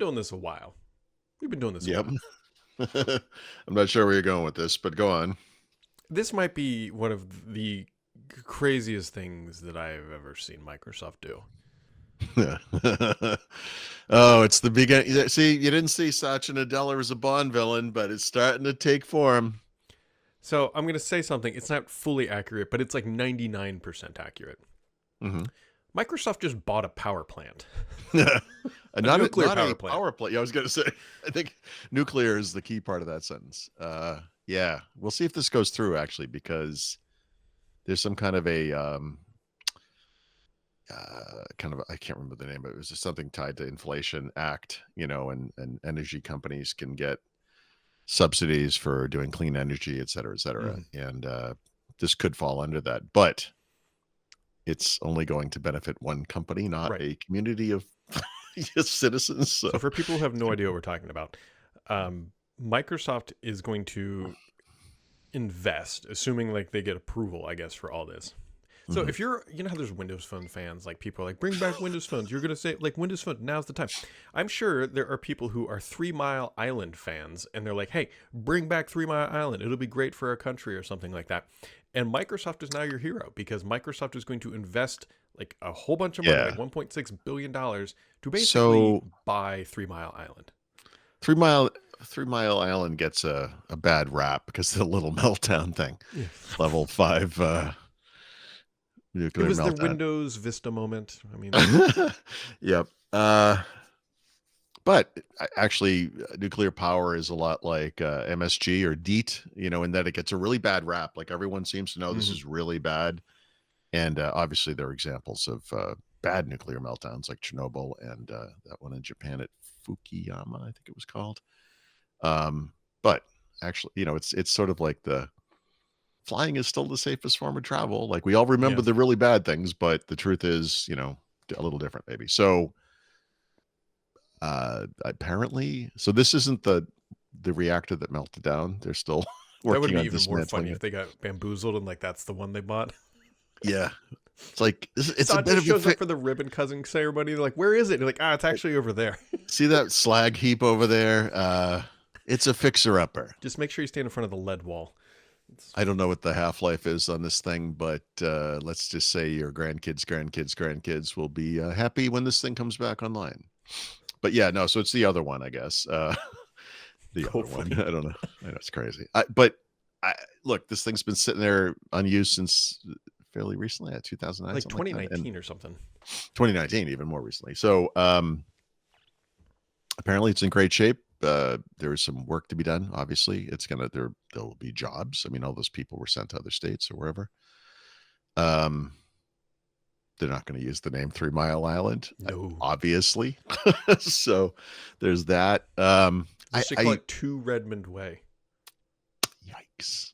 doing this a while. We've been doing this a Yep. while. I'm not sure where you're going with this, but go on. This might be one of the craziest things that I've ever seen Microsoft do. Oh, it's the beginning. See, you didn't see Satya Nadella as a Bond villain, but it's starting to take form. So I'm going to say something. It's not fully accurate, but it's like 99% accurate. Hmm. Microsoft just bought a power plant, a Not a, nuclear not a power plant. power plant. Yeah, I was going to say, I think nuclear is the key part of that sentence. Yeah, we'll see if this goes through actually, because there's some kind of a I can't remember the name, but it was just something tied to Inflation Act, and energy companies can get subsidies for doing clean energy, et cetera, et cetera. Mhm. And this could fall under that, but it's only going to benefit one company, not Right. a community of citizens. So So, for people who have no idea what we're talking about, Microsoft is going to invest, assuming like they get approval, I guess, for all this. So mhm. if you know how there's Windows Phone fans, like people are like, bring back Windows Phones. You're gonna say like Windows Phone. Now's the time. I'm sure there are people who are 3 Mile Island fans, and they're like, hey, bring back 3 Mile Island. It'll be great for our country or something like that. And Microsoft is now your hero because Microsoft is going to invest like a whole bunch of money, like Yeah. $1.6 billion, to basically So buy 3 Mile Island. 3 Mile 3 Mile Island gets a bad rap because of the little meltdown thing, Yeah. level 5 It nuclear was their meltdown. Windows Vista moment. I mean, Yep. But actually, nuclear power is a lot like MSG or DEET, in that it gets a really bad rap. Like everyone seems to know this mhm. is really bad. And obviously, there are examples of bad nuclear meltdowns like Chernobyl and that one in Japan at Fukuyama, I think it was called. But actually, it's sort of like the flying is still the safest form of travel. Like we all remember Yeah. the really bad things, but the truth is, a little different, maybe. So apparently, so this isn't the reactor that melted down. They're still That would working be on even more funny dismantling if it. they got bamboozled and like that's the one they bought. Yeah, it's like it's a Saad bit just of a shows up fit. for the ribbon cutting ceremony. They're like, "Where is it?" And you're like, "Ah, it's actually over there." See that slag heap over there? It's a fixer upper. Just make sure you stand in front of the lead wall. It's, I don't know what the half life is on this thing, but let's just say your grandkids will be happy when this thing comes back online. But yeah, no, so it's the other one, I guess. The other one. hopefully, I don't know. I know it's crazy. But look, this thing's been sitting there unused since fairly recently, at 2009, like something like that, and 2019 or something. 2019, even more recently. So apparently, it's in great shape. There is some work to be done. Obviously, there'll be jobs. I mean, all those people were sent to other states or wherever. Um, they're not going to use the name 3 Mile Island, No, obviously. So there's that. just should call I it 2 Redmond Way. Yikes.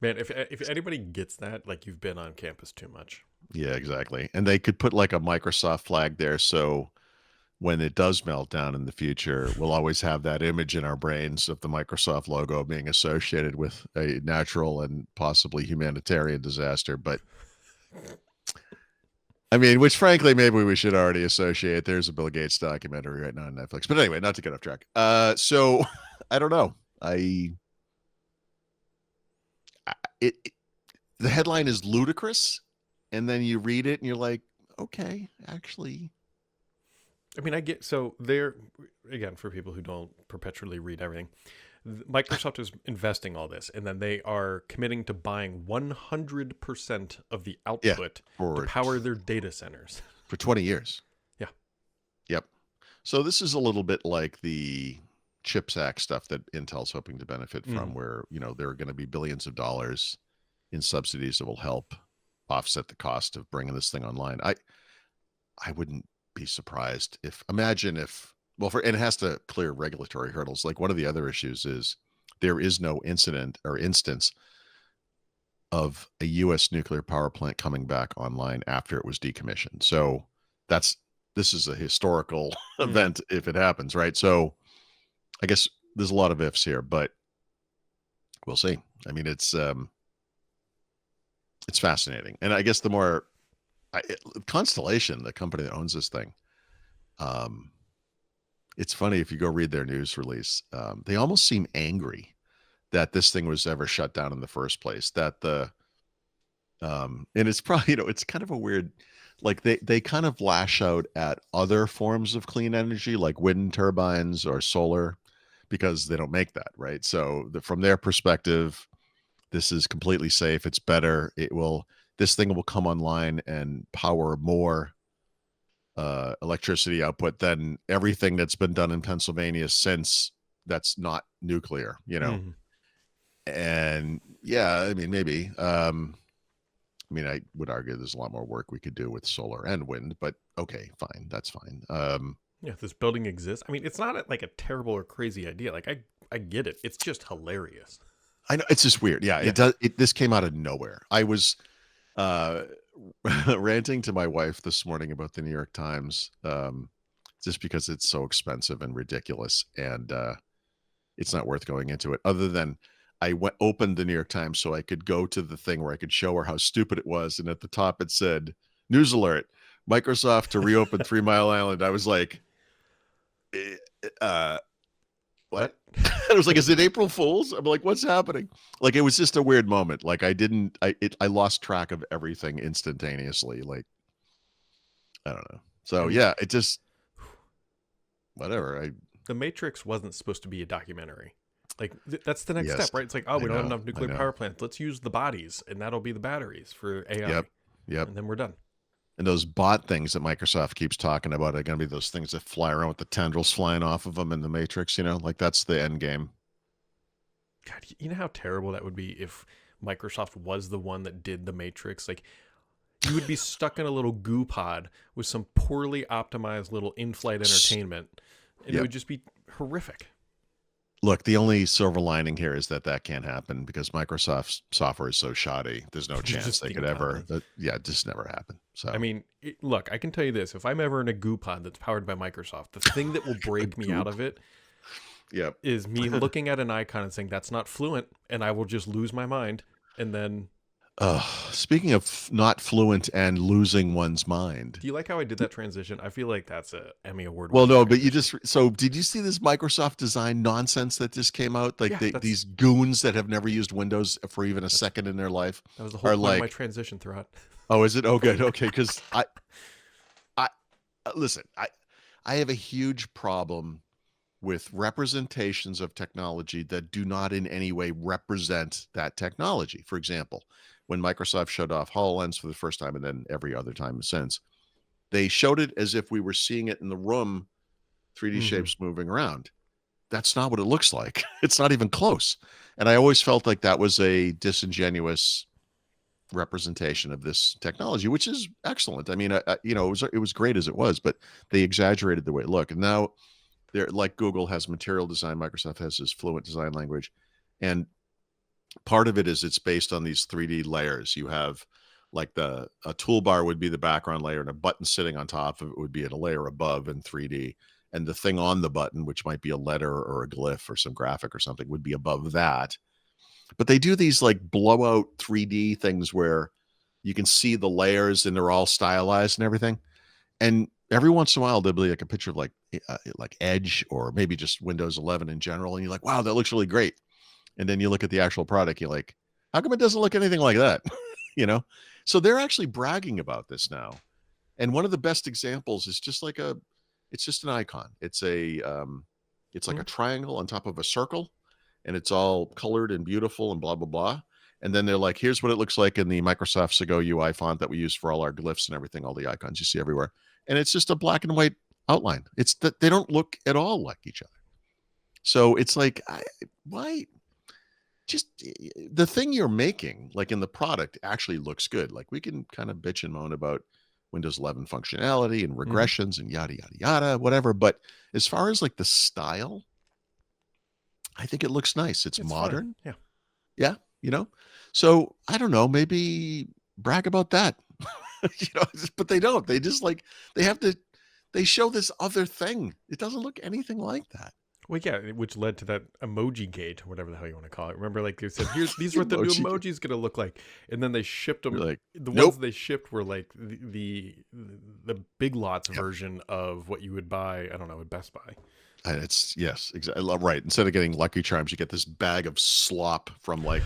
Man, if anybody gets that, like you've been on campus too much. Yeah, exactly. And they could put like a Microsoft flag there, so when it does melt down in the future, we'll always have that image in our brains of the Microsoft logo being associated with a natural and possibly humanitarian disaster. But I mean, which frankly, maybe we should already associate. There's a Bill Gates documentary right now on Netflix. But anyway, not to get off track. So I don't know. It the headline is ludicrous, and then you read it and you're like, okay, actually, I mean, I get so there again for people who don't perpetually read everything. Microsoft is investing all this, and then they are committing to buying 100% of the yeah, output to for power their data centers. for 20 years. Yeah. Yep. So this is a little bit like the CHIPS Act stuff that Intel's hoping to benefit from, Mm. where there are going to be billions of dollars in subsidies that will help offset the cost of bringing this thing online. I wouldn't be surprised imagine if well, and it has to clear regulatory hurdles. Like one of the other issues is there is no incident or instance of a U.S. nuclear power plant coming back online after it was decommissioned. So that's this is a historical Mm. event if it happens, right? So I guess there's a lot of ifs here, but we'll see. I mean, it's fascinating, and I guess the more Constellation, the company that owns this thing, um, It's funny if you go read their news release, they almost seem angry that this thing was ever shut down in the first place. That the and it's probably, it's kind of a weird, like they kind of lash out at other forms of clean energy like wind turbines or solar because they don't make that, right? So from their perspective, this is completely safe. It's better. This thing will come online and power more electricity output than everything that's been done in Pennsylvania since that's not nuclear, Mhm. And yeah, I mean, maybe. I would argue there's a lot more work we could do with solar and wind, but okay, fine. That's fine. Yeah, if this building exists. I mean, it's not like a terrible or crazy idea. Like I get it. It's just hilarious. I know it's just weird. Yeah, Yeah. it does. This came out of nowhere. I was uh, ranting to my wife this morning about the New York Times, just because it's so expensive and ridiculous, and it's not worth going into it. Other than opened the New York Times so I could go to the thing where I could show her how stupid it was, and at the top it said, "News alert: Microsoft to reopen 3 Mile Island." I was like, eh, uh, what? What? I was like, is it April Fool's? I'm like, what's happening? Like, it was just a weird moment. Like, I lost track of everything instantaneously. Like, I don't know. I So mean, yeah, it just, whatever. The Matrix wasn't supposed to be a documentary. Like that's the next Yes, step, right? It's like, oh, I we don't have know. enough I nuclear know. power plants. Let's use the bodies, and that'll be the batteries for AI, Yep. Yep. and then we're done. And those bot things that Microsoft keeps talking about are going to be those things that fly around with the tendrils flying off of them in the Matrix, like that's the end game. God, you know how terrible that would be if Microsoft was the one that did the Matrix? Like, you would be stuck in a little goo pod with some poorly optimized little in-flight entertainment, and it Yep. would just be horrific. Look, the only silver lining here is that can't happen because Microsoft's software is so shoddy. There's no It chance just they ain't could ever. happening. It just never happen. I So, mean, look, I can tell you this: if I'm ever in a goo pod that's powered by Microsoft, the thing that will a break me out goop. of it Yep. is me looking at an icon and saying that's not Fluent, and I will just lose my mind. And then, Speaking of not fluent and losing one's mind. do you like how I did that transition? I feel like that's a Emmy award Well, winning no, but transition. so did you see this Microsoft design nonsense that just came out? Like Yeah, these goons that have never used Windows for even a second in their life that was the whole are point of my like, transition throughout. oh, is it? Oh, good. Okay. Cause I listen, I have a huge problem with representations of technology that do not in any way represent that technology. For example, when Microsoft showed off HoloLens for the first time and then every other time since, they showed it as if we were seeing it in the room, 3D Mm-hmm. shapes moving around. That's not what it looks like. It's not even close. And I always felt like that was a disingenuous representation of this technology, which is excellent. I mean, it was great as it was, but they exaggerated the way it looked. And now they're like Google has material design, Microsoft has this Fluent design language, and part of it is it's based on these 3D layers. You have like a toolbar would be the background layer, and a button sitting on top of it would be in a layer above in 3D. And the thing on the button, which might be a letter or a glyph or some graphic or something, would be above that. But they do these like blowout 3D things where you can see the layers and they're all stylized and everything. And every once in a while, there'll be like a picture of like Edge or maybe just Windows 11 in general, and you're like, wow, that looks really great. And then you look at the actual product, you're like, how come it doesn't look anything like that? you know? So they're actually bragging about this now. And one of the best examples is just like it's just an icon. It's like a triangle on top of a circle, and it's all colored and beautiful and blah, blah, blah. And then they're like, here's what it looks like in the Microsoft Sego UI font that we use for all our glyphs and everything, all the icons you see everywhere. And it's just a black and white outline. It's that they don't look at all like each other. So it's like, why? Just the thing you're making, like in the product, actually looks good. Like we can kind of bitch and moan about Windows 11 functionality and Mm-hmm. regressions and yada, yada, yada, whatever. But as far as like the style, I think it looks nice. It's It's fine. modern. Yeah. Yeah. So I don't know, maybe brag about that, but they don't. They just like, they show this other thing. It doesn't look anything like that. Well, yeah, which led to that emoji gate, whatever the hell you want to call it. Remember, like they said, these are what the new Emoji. emoji's gonna look like, and then they shipped You're them. like, The ones nope. they shipped were like the Big Lots Yep. version of what you would buy. I don't know, at Best Buy. And it's yes, exactly right. Instead of getting Lucky Charms, you get this bag of slop from like,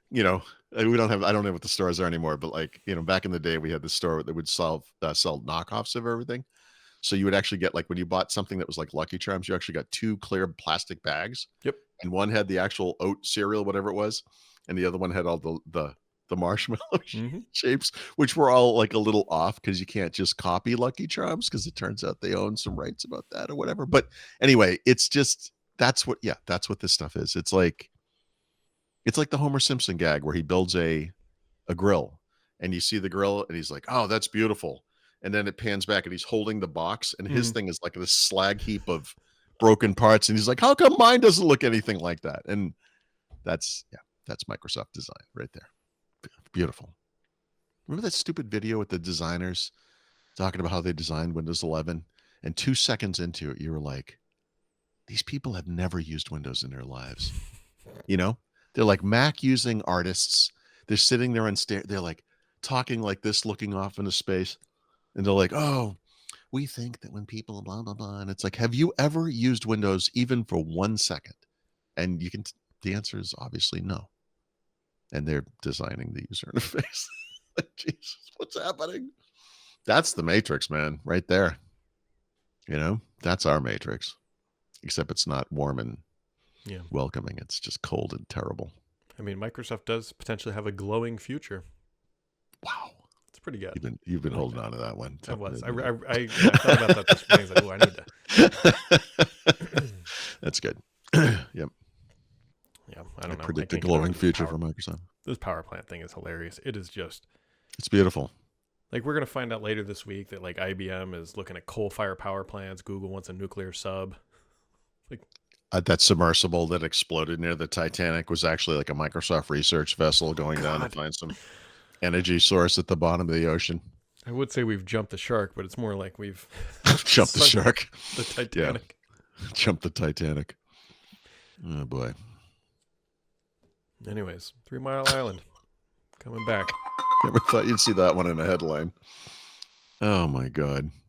you know, we don't have. I don't know what the stores are anymore, but like, back in the day, we had this store that would sell knockoffs of everything. So you would actually get like when you bought something that was like Lucky Charms, you actually got two clear plastic bags, Yep. and one had the actual oat cereal, whatever it was, and the other one had all the marshmallow Hmm. shapes, which were all like a little off because you can't just copy Lucky Charms because it turns out they own some rights about that or whatever. But anyway, it's just that's what this stuff is. It's like the Homer Simpson gag where he builds a grill and you see the grill and he's like, "Oh, that's beautiful." And then it pans back and he's holding the box and his thing is like this slag heap of broken parts and he's like, "How come mine doesn't look anything like that?" And that's Microsoft design right there. Beautiful. Remember that stupid video with the designers talking about how they designed Windows 11 and 2 seconds into it you were like, these people have never used Windows in their lives. They're like Mac using artists. They're sitting there and they're like talking like this, looking off into space. And they're like, "Oh, we think that when people blah, blah, blah." And it's like, have you ever used Windows even for 1 second? And the answer is obviously no. And they're designing the user interface. Like, Jesus, what's happening? That's the Matrix, man, right there. That's our Matrix. Except it's not warm and welcoming. It's just cold and terrible. I mean, Microsoft does potentially have a glowing future. Wow. It's pretty good. You've been holding on to that one. I was. I thought about that this morning. I was like, I need to. That's good. Yep. Yeah, I don't know. Predict a glowing future for Microsoft. This power plant thing is hilarious. It is just. It's beautiful. Like, we're gonna find out later this week that like IBM is looking at coal-fired power plants. Google wants a nuclear sub. Like. That submersible that exploded near the Titanic was actually like a Microsoft research vessel going down to find some energy source at the bottom of the ocean. I would say we've jumped the shark, but it's more like we've jumped the shark. The Titanic. Yeah. Jumped the Titanic. Oh boy. Anyways, 3 Mile Island coming back. Never thought you'd see that one in a headline. Oh my God.